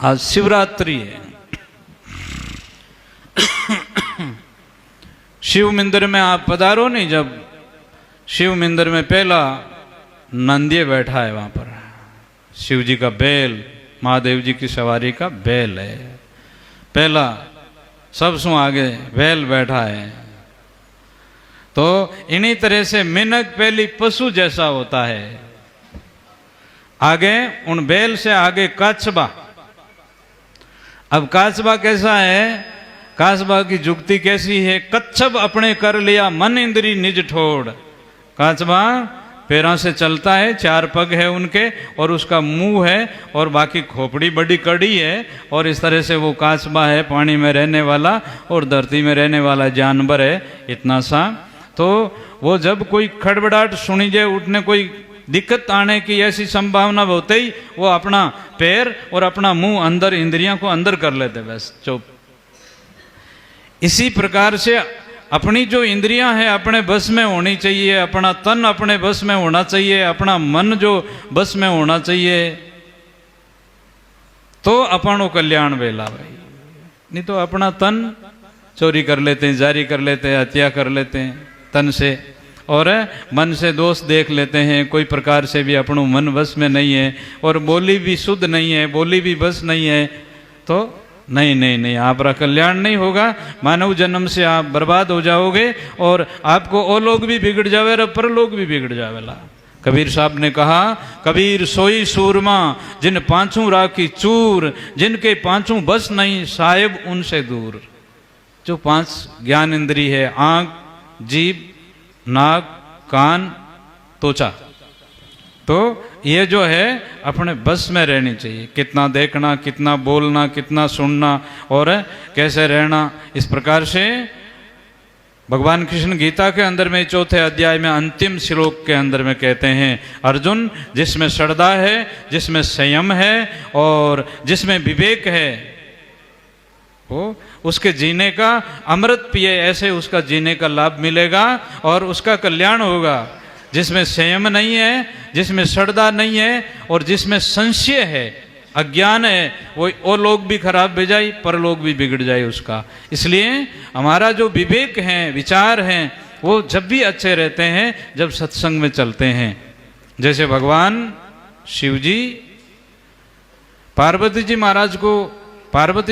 आज शिवरात्रि है। शिव मंदिर में आप पधारो नहीं, जब शिव मंदिर में पहला नंदिये बैठा है, वहां पर शिव जी का बैल, महादेव जी की सवारी का बैल है, पहला सबसे आगे बैल बैठा है। तो इन्हीं तरह से मिनक पहली पशु जैसा होता है, आगे उन बैल से आगे काचबा। अब काचबा कैसा है, काचबा की जुक्ति कैसी है, कच्छप अपने कर लिया मन इंद्री निज ठोड़। काचबा पैरों से चलता है, चार पग है उनके, और उसका मुंह है, और बाकी खोपड़ी बड़ी कड़ी है, और इस तरह से वो काचबा है, पानी में रहने वाला और धरती में रहने वाला जानवर है, इतना सा। तो वो जब कोई खड़बड़ाहट सुनी जाए, उठने कोई दिक्कत आने की ऐसी संभावना होते ही वो अपना पैर और अपना मुंह अंदर, इंद्रियों को अंदर कर लेते, बस चुप। इसी प्रकार से अपनी जो इंद्रियां हैं अपने बस में होनी चाहिए, अपना तन अपने बस में होना चाहिए, अपना मन जो बस में होना चाहिए, तो अपनो कल्याण वेला भाई। नहीं तो अपना तन चोरी कर लेते हैं, जारी कर लेते हैं, हत्या कर लेते हैं तन से, और मन से दोष देख लेते हैं। कोई प्रकार से भी अपनों मन बस में नहीं है, और बोली भी शुद्ध नहीं है, बोली भी बस नहीं है, तो नहीं नहीं नहीं, आपका कल्याण नहीं होगा। मानव जन्म से आप बर्बाद हो जाओगे, और आपको ओ लोग भी बिगड़ जावे और परलोक भी बिगड़ जावेला। कबीर साहब ने कहा, कबीर सोई सूरमा जिन पांचों राखी चूर, जिनके पांचों बस नहीं साहेब उनसे दूर। जो पांच ज्ञान इंद्री है, आंख, जीभ, नाक, कान, त्वचा, तो ये जो है अपने बस में रहनी चाहिए। कितना देखना, कितना बोलना, कितना सुनना, और कैसे रहना। इस प्रकार से भगवान कृष्ण गीता के अंदर में चौथे अध्याय में अंतिम श्लोक के अंदर में कहते हैं, अर्जुन जिसमें श्रद्धा है, जिसमें संयम है और जिसमें विवेक है, वो उसके जीने का अमृत पिए, ऐसे उसका जीने का लाभ मिलेगा और उसका कल्याण होगा। जिसमें संयम नहीं है, जिसमें श्रद्धा नहीं है और जिसमें संशय है, अज्ञान है, वो लोग भी खराब हो जाए, परलोक भी बिगड़ जाए उसका। इसलिए हमारा जो विवेक है, विचार हैं, वो जब भी अच्छे रहते हैं जब सत्संग में चलते हैं। जैसे भगवान शिव जी पार्वती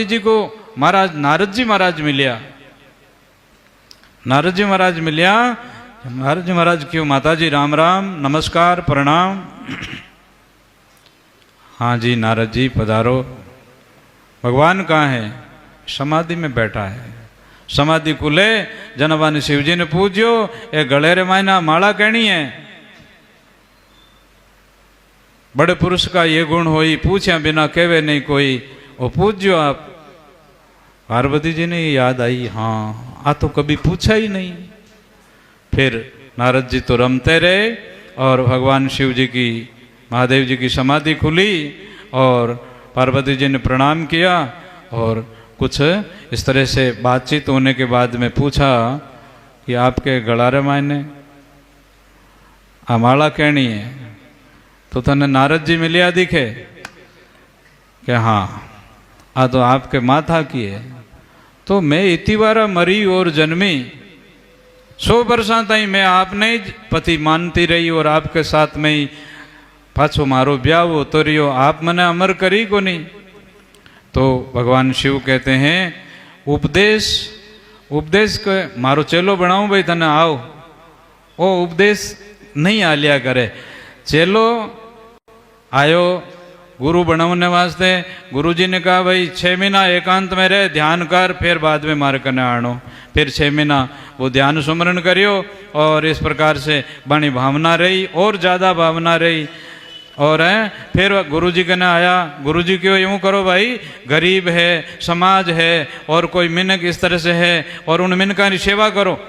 जी को महाराज नारद जी महाराज मिलिया। नारद जी महाराज क्यों, माता जी राम राम, नमस्कार, प्रणाम। हाँ जी नारद जी पधारो। भगवान कहाँ है? समाधि में बैठा है। समाधि खुले जनवानी शिव जी ने पूछो, ए गले रे मायना माला कहनी है। बड़े पुरुष का ये गुण होई, पूछया बिना कहवे नहीं कोई, वो पूछो आप। पार्वती जी ने याद आई, हाँ आ तो कभी पूछा ही नहीं। फिर नारद जी तो रमते रहे और भगवान शिव जी की, महादेव जी की समाधि खुली और पार्वती जी ने प्रणाम किया और कुछ इस तरह से बातचीत होने के बाद में पूछा कि आपके गलारे मायने माला कहनी है, तो तने नारद जी मिलिया दिखे कि हाँ आ तो आपके माथा की है। तो मैं इतनी बार मरी और जन्मी, 100 वर्षा ताई मैं आपने पति मानती रही और आपके साथ में ही पाछो मारो ब्याह होतो रहियो, आप मने अमर करी को नहीं। तो भगवान शिव कहते हैं, उपदेश के मारो चेलो बनाऊं भाई तने आओ। वो उपदेश नहीं आलिया करे। चेलो आयो गुरु बनाने वास्ते, गुरु जी ने कहा भाई 6 महीना एकांत में रहे, ध्यान कर, फिर बाद में मारे कने आनो। फिर 6 महीना वो ध्यान सुमरण करियो और इस प्रकार से बड़ी भावना रही और ज़्यादा भावना रही। और फिर गुरु जी कने आया। गुरु जी क्यों यूँ करो भाई, गरीब है, समाज है और कोई मिनक इस तरह से है, और उन मिनका की सेवा करो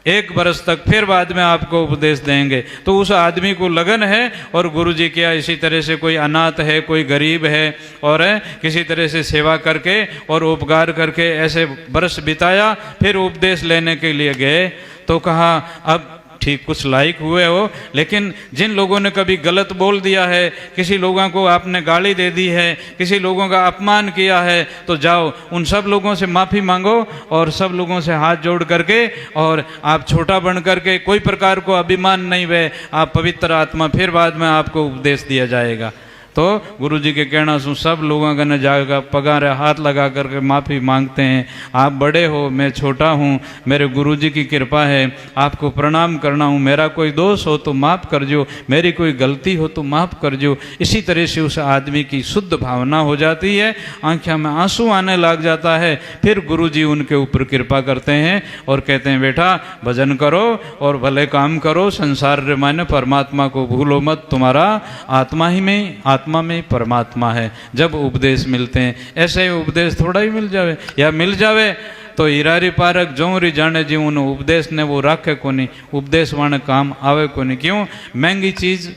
1 बरस तक, फिर बाद में आपको उपदेश देंगे। तो उस आदमी को लगन है और गुरु जी क्या इसी तरह से कोई अनाथ है, कोई गरीब है, और किसी तरह से सेवा करके और उपकार करके ऐसे बरस बिताया। फिर उपदेश लेने के लिए गए तो कहा अब ठीक कुछ लायक हुए हो, लेकिन जिन लोगों ने कभी गलत बोल दिया है, किसी लोगों को आपने गाली दे दी है, किसी लोगों का अपमान किया है, तो जाओ उन सब लोगों से माफ़ी मांगो और सब लोगों से हाथ जोड़ करके, और आप छोटा बन करके, कोई प्रकार को अभिमान नहीं वे, आप पवित्र आत्मा, फिर बाद में आपको उपदेश दिया जाएगा। तो गुरु जी के कहना सुन सब लोगों का न जाएगा, पगार हाथ लगा करके माफ़ी मांगते हैं। आप बड़े हो, मैं छोटा हूँ, मेरे गुरु जी की कृपा है, आपको प्रणाम करना हूँ, मेरा कोई दोष हो तो माफ़ कर जो, मेरी कोई गलती हो तो माफ़ कर जो। इसी तरह से उस आदमी की शुद्ध भावना हो जाती है, आँखों में आंसू आने लग जाता है। फिर गुरु जी उनके ऊपर कृपा करते हैं और कहते हैं बेटा भजन करो और भले काम करो, संसार रे माने परमात्मा को भूलो मत, तुम्हारा आत्मा ही में, आत्मा में परमात्मा है। जब उपदेश मिलते हैं, ऐसे उपदेश थोड़ा ही मिल जावे, या मिल जावे तो हीरारी पारक जोरी जाने जी उन उपदेश ने वो राखे को नहीं, उपदेश वाने काम आवे को नहीं। क्यों? महंगी चीज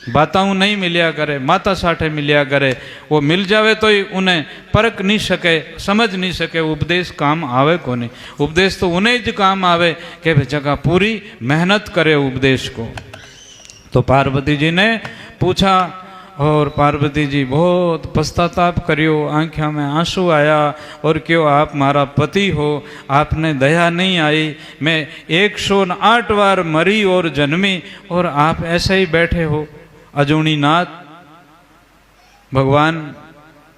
बाताओं नहीं मिलिया करे, माता साठे मिलिया करे, वो मिल जावे तो ही उन्हें परख नहीं सके, समझ नहीं सके, उपदेश काम आवे को नहीं। उपदेश तो उन्हें ज काम आवे कि जगह पूरी मेहनत करे उपदेश को। तो पार्वती जी ने पूछा और पार्वती जी बहुत पश्चाताप करियो, आंखों में आंसू आया और क्यों आप मारा पति हो, आपने दया नहीं आई, मैं 108 बार मरी और जन्मी और आप ऐसे ही बैठे हो अजूनी नाथ। भगवान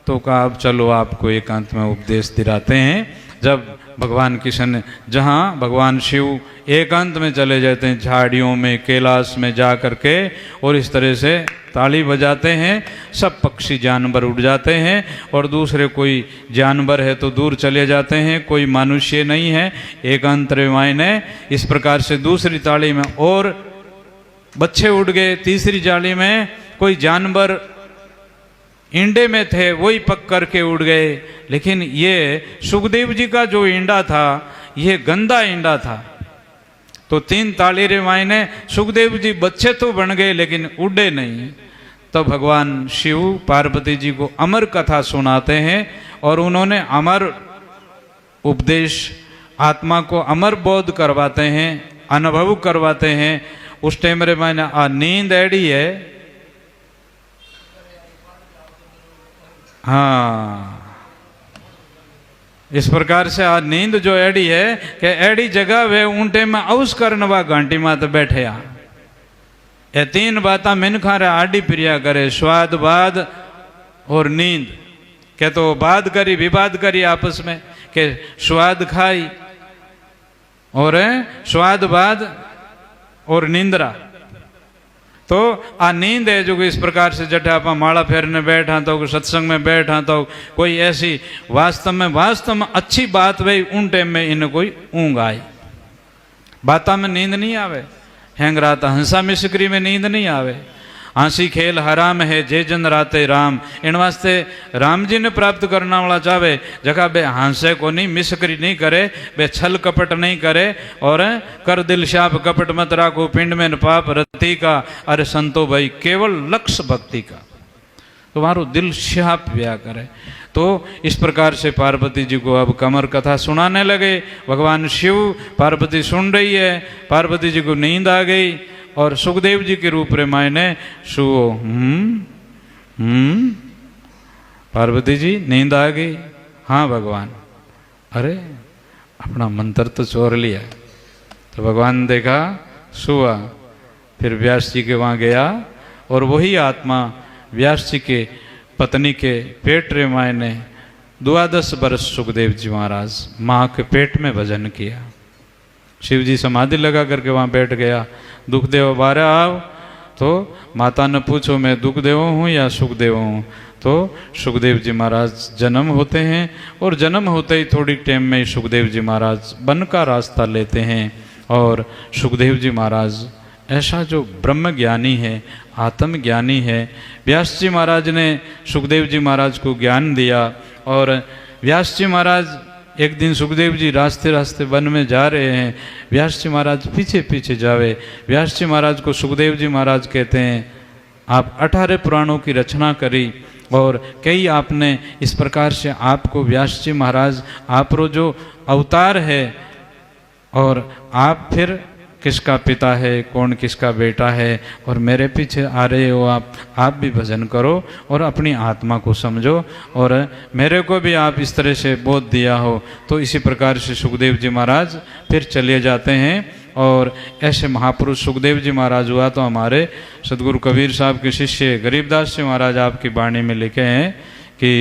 तो कहा अब चलो आपको एकांत में उपदेश दिलाते हैं। जब भगवान किशन, जहाँ भगवान शिव एकांत में चले जाते हैं, झाड़ियों में, कैलाश में जा कर के, और इस तरह से ताली बजाते हैं, सब पक्षी जानवर उड़ जाते हैं, और दूसरे कोई जानवर है तो दूर चले जाते हैं, कोई मनुष्य नहीं है। एकांत रेवाएं ने इस प्रकार से दूसरी ताली में और बच्चे उड़ गए, तीसरी जाली में कोई जानवर इंडे में थे वही पक करके उड़ गए। लेकिन ये सुखदेव जी का जो इंडा था ये गंदा इंडा था। तो 3 ताली रेवाएं ने, सुखदेव जी बच्चे तो बन गए लेकिन उड़े नहीं। तो भगवान शिव पार्वती जी को अमर कथा सुनाते हैं और उन्होंने अमर उपदेश, आत्मा को अमर बोध करवाते हैं, अनुभव करवाते हैं। उस टाइम रे मैंने नींद एड़ी है, हाँ, इस प्रकार से आ नींद जो एड़ी है कि एड़ी जगह वे ऊंटे में औस करने वा घंटी मात बैठे आ। ये 3 बातें मिनखा रे आडी प्रिया करे, स्वाद बाद और नींद। के तो बात करी, विवाद करी आपस में के स्वाद खाई और स्वाद बाद और नींदरा। तो आ नींद है जो इस प्रकार से जटे आप माला फेरने बैठा तो, सत्संग में बैठा तो, कोई ऐसी वास्तव में अच्छी बात वही उन टाइम में इन कोई ऊँग आई, बाता में नींद नहीं आवे। हैंग रात हंसा मिसकरी में नींद नहीं आवे। हंसी खेल हराम है जे जन राते राम। इन वास्ते राम जी ने प्राप्त करना वाला चाहे जगह बे हंसे को नहीं, मिसकरी नहीं करे, बे छल कपट नहीं करे, और कर दिल शाप कपट मत राखो, पिंड में न पाप रति का, अरे संतो भाई केवल लक्ष्य भक्ति का। तुम्हारो दिल शाप व्या करे। तो इस प्रकार से पार्वती जी को अब कमर कथा सुनाने लगे। भगवान शिव, पार्वती सुन रही है, पार्वती जी को नींद आ गई और सुखदेव जी के रूप रे मायने सुओ। पार्वती जी नींद आ गई? हाँ भगवान। अरे अपना मंत्र तो चोर लिया। तो भगवान देखा सुआ, फिर व्यास जी के वहाँ गया और वही आत्मा व्यास जी के पत्नी के पेट रे मायने 12 वर्ष सुखदेव जी महाराज माँ के पेट में भजन किया। शिव जी समाधि लगा करके वहाँ बैठ गया। दुखदेव बारह आओ, तो माता ने पूछो मैं दुखदेव हूँ या सुखदेव हूँ? तो सुखदेव जी महाराज जन्म होते हैं और जन्म होते ही थोड़ी टाइम में ही सुखदेव जी महाराज वन का रास्ता लेते हैं। और सुखदेव जी महाराज ऐसा जो ब्रह्म ज्ञानी है, आत्मज्ञानी है। व्यास जी महाराज ने सुखदेव जी महाराज को ज्ञान दिया और व्यास जी महाराज एक दिन सुखदेव जी रास्ते रास्ते वन में जा रहे हैं, व्यास जी महाराज पीछे पीछे जावे। व्यास जी महाराज को सुखदेव जी महाराज कहते हैं आप 18 पुराणों की रचना करी और कई आपने इस प्रकार से आपको व्यास जी महाराज आप रो जो अवतार है और आप फिर किसका पिता है, कौन किसका बेटा है, और मेरे पीछे आ रहे हो आप भी भजन करो और अपनी आत्मा को समझो, और मेरे को भी आप इस तरह से बोध दिया हो। तो इसी प्रकार से सुखदेव जी महाराज फिर चले जाते हैं। और ऐसे महापुरुष सुखदेव जी महाराज हुआ तो हमारे सदगुरु कबीर साहब के शिष्य गरीबदास जी महाराज आपकी वाणी में लिखे हैं कि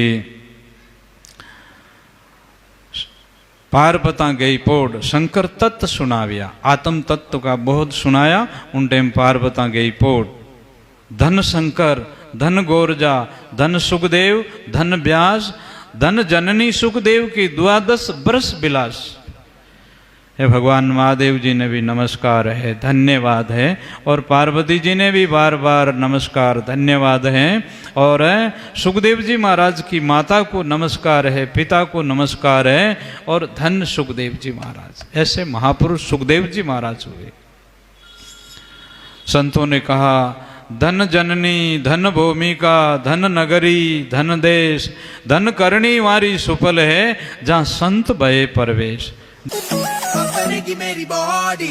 पार बता गई पोड़ शंकर तत्व सुनाविया, आत्म तत्व का बोध सुनाया उन टाइम पार बता गई पोड़। धन शंकर, धन गोरजा, धन सुखदेव, धन व्यास, धन जननी सुखदेव की 12 बरस बिलास। हे भगवान महादेव जी ने भी नमस्कार है, धन्यवाद है, और पार्वती जी ने भी बार बार नमस्कार धन्यवाद है, और सुखदेव जी महाराज की माता को नमस्कार है, पिता को नमस्कार है, और धन सुखदेव जी महाराज। ऐसे महापुरुष सुखदेव जी महाराज हुए। संतों ने कहा धन जननी, धन भूमिका, धन नगरी, धन देश, धन करणी वारी सुफल है, जहाँ संत भये परवेश। मेरी बॉडी